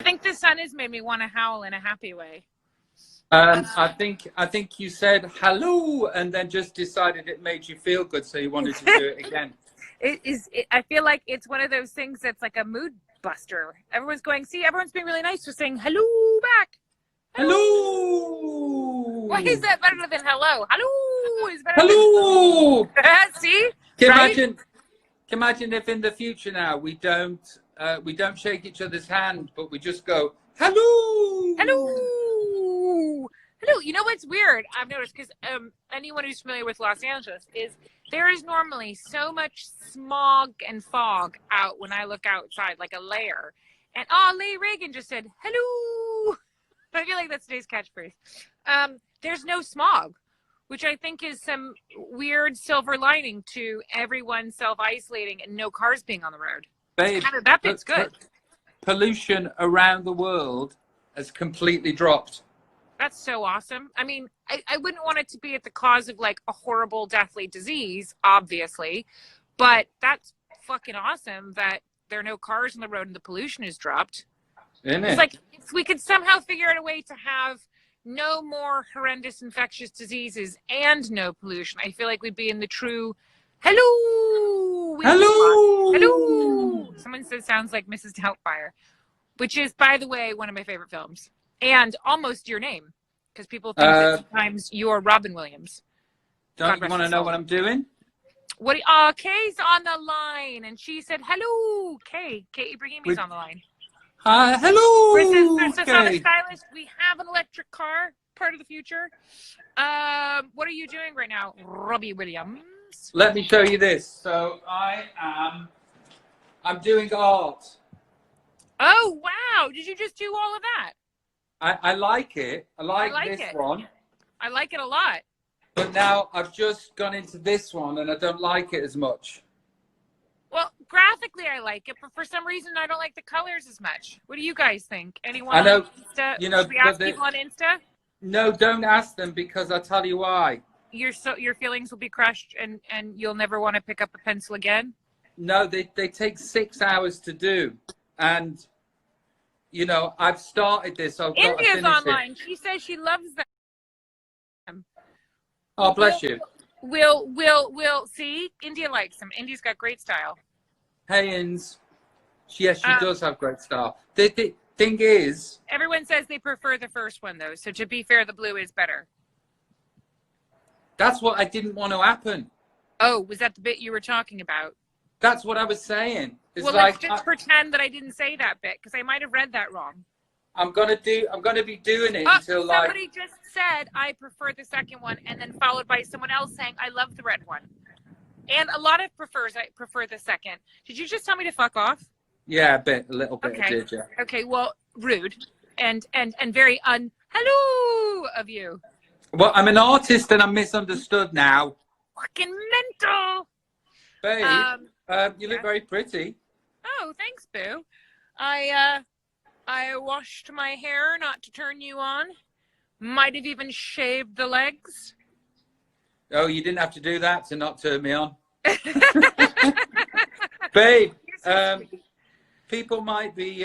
think the sun has made me want to howl in a happy way? I think you said hello and then just decided it made you feel good, so you wanted to do it again. I feel like it's one of those things that's like a mood buster. Everyone's being really nice for saying hello back. Hello. Why is that better than hello? Hello is better. Hello. Than see? Can imagine if in the future now we don't shake each other's hand, but we just go hello. Hello. Hello. You know what's weird? I've noticed, because anyone who's familiar with Los Angeles is there is normally so much smog and fog out when I look outside, like a layer. And Leigh Reagan just said hello. I feel like that's today's catchphrase. There's no smog, which I think is some weird silver lining to everyone self-isolating and no cars being on the road. Babe, that bit's good. Pollution around the world has completely dropped. That's so awesome. I mean, I wouldn't want it to be at the cause of like a horrible deathly disease, obviously, but that's fucking awesome that there are no cars on the road and the pollution has dropped. Isn't it? It's like if we could somehow figure out a way to have no more horrendous infectious diseases and no pollution, I feel like we'd be in the true hello. Hello. Someone says sounds like Mrs. Doubtfire, which is, by the way, one of my favorite films. And almost your name, because people think that sometimes you're Robin Williams. Don't you want to know what I'm doing? Kay's on the line, and she said, hello, Kay. Kay Ibrahimi's on the line. Hi, hello. This is not a stylist. We have an electric car, part of the future. What are you doing right now, Robbie Williams? Let me show you this. So I'm doing art. Oh, wow. Did you just do all of that? I like it. I like this one. I like it a lot. But now I've just gone into this one and I don't like it as much. Well, graphically I like it, but for some reason I don't like the colors as much. What do you guys think? Anyone I know, on Insta? you know, should we ask people on Insta? No, don't ask them, because I'll tell you why. Your feelings will be crushed and you'll never want to pick up a pencil again? No, they take 6 hours to do. And you know, I've started this. I've got to India's finish online. it. She says she loves them. Oh, bless you. We'll see. India likes them. India's got great style. Haynes. Yes, she does have great style. The thing is, everyone says they prefer the first one, though. So to be fair, the blue is better. That's what I didn't want to happen. Oh, was that the bit you were talking about? That's what I was saying. It's well, like, let's just pretend that I didn't say that bit, because I might have read that wrong. I'm gonna be doing it until somebody just said I prefer the second one, and then followed by someone else saying I love the red one. And a lot of I prefer the second. Did you just tell me to fuck off? Yeah, a little bit. Okay. I did, yeah. Okay. Well, rude and very hello of you. Well, I'm an artist and I'm misunderstood now. Fucking mental. Babe, you look very pretty. Oh, thanks, boo. I washed my hair not to turn you on. Might have even shaved the legs. Oh, you didn't have to do that to not turn me on. Babe, people might be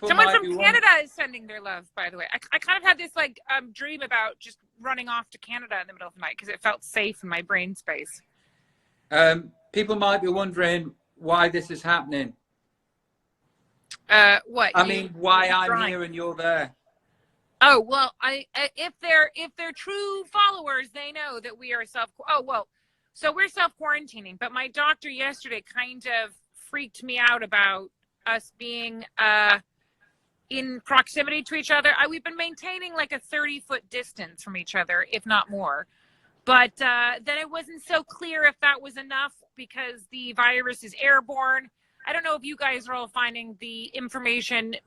Someone from Canada is sending their love, by the way. I kind of had this like dream about just running off to Canada in the middle of the night because it felt safe in my brain space. People might be wondering why this is happening. What? I mean, why I'm here and you're there. Oh, well, if they're true followers, they know that we are so we're self-quarantining, but my doctor yesterday kind of freaked me out about us being in proximity to each other. We've been maintaining like a 30-foot distance from each other, if not more. But then it wasn't so clear if that was enough because the virus is airborne. I don't know if you guys are all finding the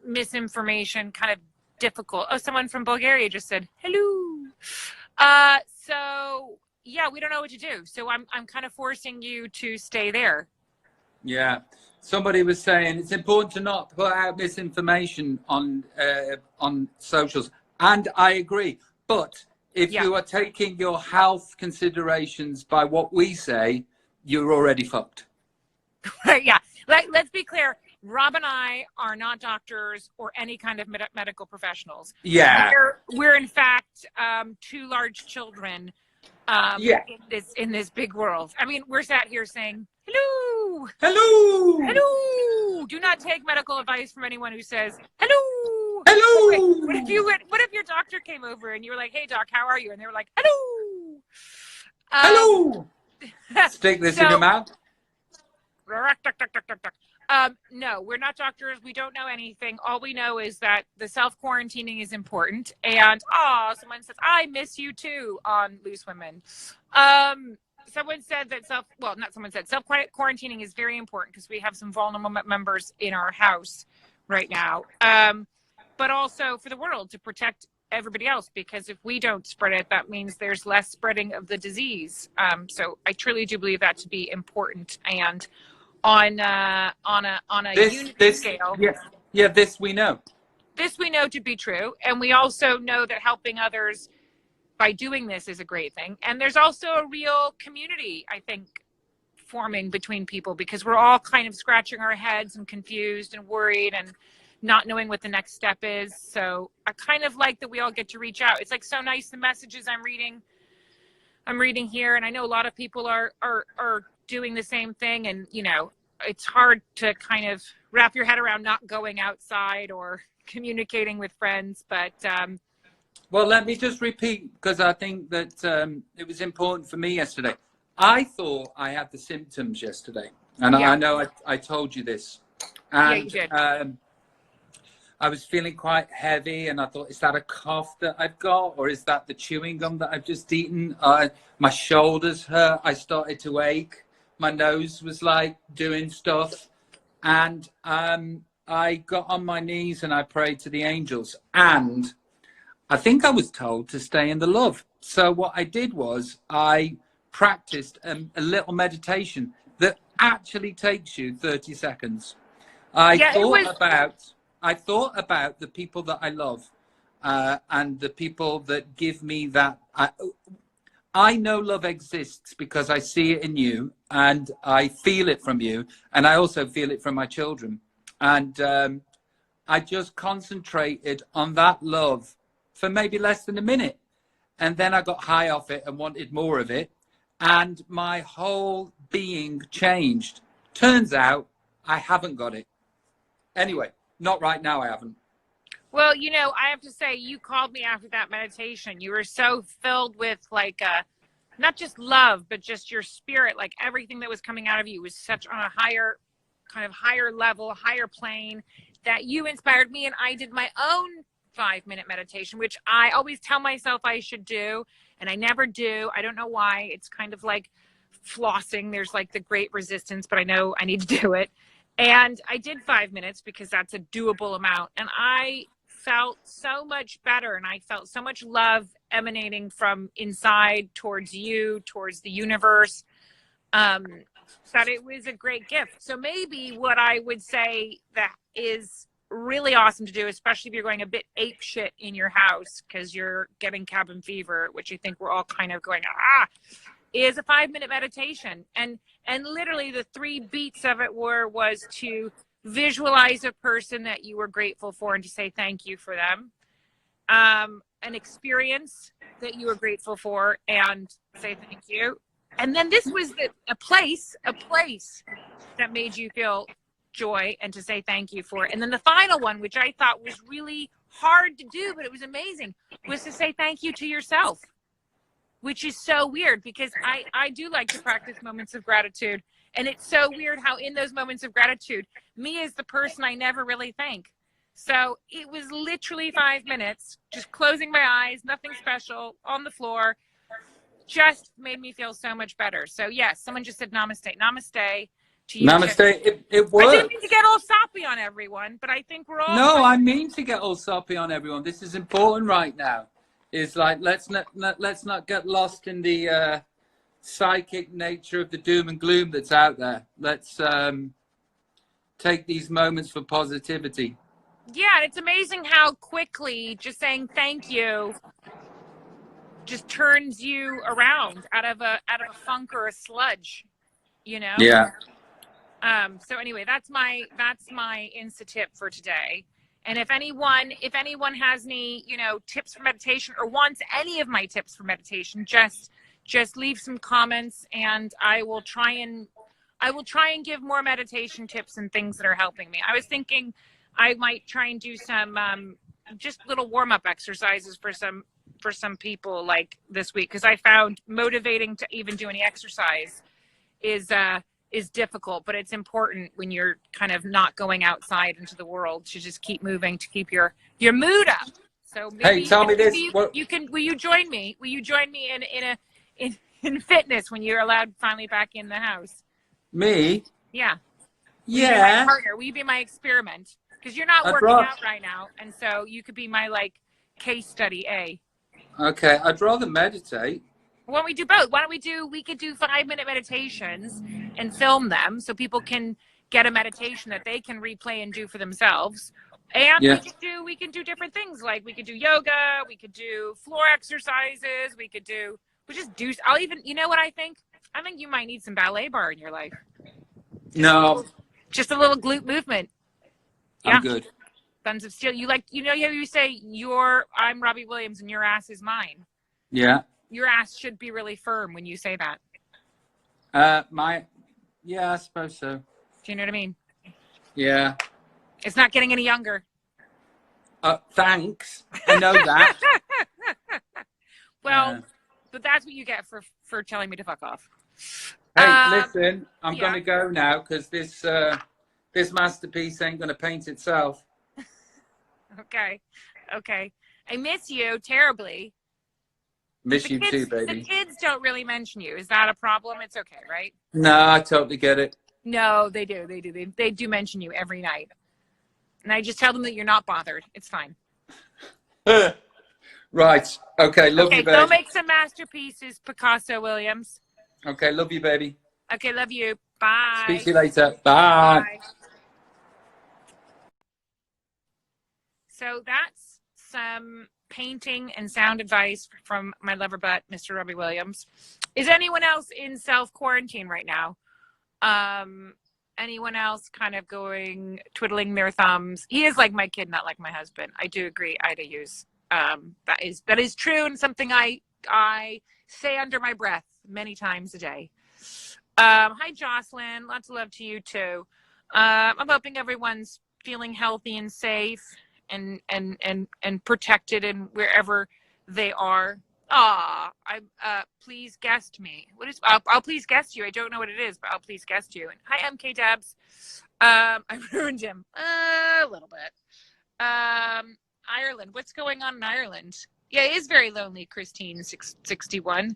misinformation kind of difficult. Oh, someone from Bulgaria just said hello. So yeah, we don't know what to do. So I'm kind of forcing you to stay there. Yeah. Somebody was saying it's important to not put out misinformation on socials, and I agree. But if you are taking your health considerations by what we say, you're already fucked. Yeah. Let's be clear. Rob and I are not doctors or any kind of medical professionals. Yeah. We're in fact two large children in this big world. I mean, we're sat here saying, hello. Hello. Hello. Do not take medical advice from anyone who says, hello. Hello. What if your doctor came over and you were like, hey, doc, how are you? And they were like, hello. Hello. Stick this in your mouth. No, we're not doctors. We don't know anything. All we know is that the self-quarantining is important. And, someone says, I miss you too on Loose Women. Someone said that self-quarantining is very important because we have some vulnerable members in our house right now. But also for the world to protect everybody else, because if we don't spread it, that means there's less spreading of the disease. So I truly do believe that to be important. And on a unit scale. Yeah, this we know. This we know to be true. And we also know that helping others by doing this is a great thing. And there's also a real community, I think, forming between people, because we're all kind of scratching our heads and confused and worried and not knowing what the next step is. So I kind of like that we all get to reach out. It's like so nice, the messages I'm reading here, and I know a lot of people are doing the same thing, and it's hard to kind of wrap your head around not going outside or communicating with friends, but well, let me just repeat, because I think that it was important for me yesterday. I thought I had the symptoms yesterday, and I know I told you this, and you did. I was feeling quite heavy, and I thought, is that a cough that I've got, or is that the chewing gum that I've just eaten? My shoulders hurt. I started to ache. My nose was like doing stuff. And I got on my knees and I prayed to the angels. And I think I was told to stay in the love. So what I did was I practiced a little meditation that actually takes you 30 seconds. I thought about the people that I love and the people that give me that. I know love exists because I see it in you and I feel it from you, and I also feel it from my children. And I just concentrated on that love for maybe less than a minute. And then I got high off it and wanted more of it. And my whole being changed. Turns out I haven't got it. Anyway, not right now, I haven't. Well, I have to say, you called me after that meditation. You were so filled with not just love, but just your spirit. Like everything that was coming out of you was such on a higher level, higher plane, that you inspired me. And I did my own 5-minute meditation, which I always tell myself I should do, and I never do. I don't know why. It's kind of like flossing. There's like the great resistance, but I know I need to do it. And I did 5 minutes because that's a doable amount. And I felt so much better, and I felt so much love emanating from inside towards you, towards the universe, that it was a great gift. So maybe what I would say that is really awesome to do, especially if you're going a bit ape shit in your house because you're getting cabin fever, which I think we're all kind of going, is a 5-minute meditation. And literally the 3 beats of it was to visualize a person that you were grateful for and to say thank you for them. An experience that you were grateful for and say thank you. And then this was a place that made you feel joy and to say thank you for it. And then the final one, which I thought was really hard to do, but it was amazing, was to say thank you to yourself, which is so weird because I do like to practice moments of gratitude. And it's so weird how in those moments of gratitude, me as the person I never really thank. So it was literally 5 minutes, just closing my eyes, nothing special, on the floor, just made me feel so much better. So yes, someone just said namaste. Namaste to you. Namaste. It works. I didn't mean to get all soppy on everyone, but I think we're all... No, I mean to get all soppy on everyone. This is important right now. It's like, let's not get lost in the psychic nature of the doom and gloom that's out there. Let's take these moments for positivity. Yeah, and it's amazing how quickly just saying thank you just turns you around out of a funk or a sludge, Yeah. So anyway, that's my Insta tip for today. And if anyone has any, tips for meditation or wants any of my tips for meditation, just leave some comments and I will try and give more meditation tips and things that are helping me. I was thinking I might try and do some just little warm-up exercises for some people like this week, because I found motivating to even do any exercise is difficult, but it's important when you're kind of not going outside into the world to just keep moving to keep your mood up. So maybe, hey, tell me this. Will you join me? Will you join me in fitness when you're allowed finally back in the house? Me? Yeah. Yeah. Will you be my partner? Will you be my experiment? Because you're not working out right now, and so you could be my case study A. Okay, I'd rather meditate. Why don't we do both? We could do 5-minute meditations and film them so people can get a meditation that they can replay and do for themselves. And we can do different things. Like we could do yoga, we could do floor exercises, I'll even, you know what I think? I think you might need some ballet bar in your life. Just a little glute movement. Yeah. I'm good. Buns of steel. How you say I'm Robbie Williams and your ass is mine. Yeah. Your ass should be really firm when you say that. Yeah, I suppose so. Do you know what I mean? Yeah. It's not getting any younger. Thanks. I know that. Well, but that's what you get for telling me to fuck off. Hey, listen, I'm going to go now because this masterpiece ain't going to paint itself. Okay. I miss you terribly. Miss you too, baby. The kids don't really mention you. Is that a problem? It's okay, right? No, I totally get it. No, they do. They do mention you every night. And I just tell them that you're not bothered. It's fine. Right. Okay, love you, baby. Go make some masterpieces, Picasso Williams. Okay, love you, baby. Okay, love you. Bye. Speak to you later. Bye. So that's some painting and sound advice from my lover butt, Mr. Robbie Williams. Is anyone else in self-quarantine right now? Anyone else kind of twiddling their thumbs? He is like my kid, not like my husband. I do agree, Ida Hughes. That is true, and something I say under my breath many times a day. Hi, Jocelyn. Lots of love to you too. I'm hoping everyone's feeling healthy and safe and protected and wherever they are. Please guest me. What is? I'll please guest you. I don't know what it is, but I'll please guest you. And hi, MK Debs. I ruined him a little bit. Ireland. What's going on in Ireland? Yeah, it is very lonely, Christine 61.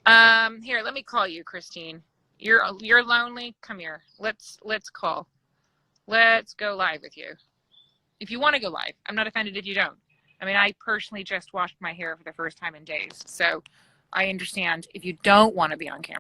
Here, let me call you, Christine. You're lonely? Come here. Let's call. Let's go live with you. If you want to go live. I'm not offended if you don't. I mean, I personally just washed my hair for the first time in days. So I understand if you don't want to be on camera.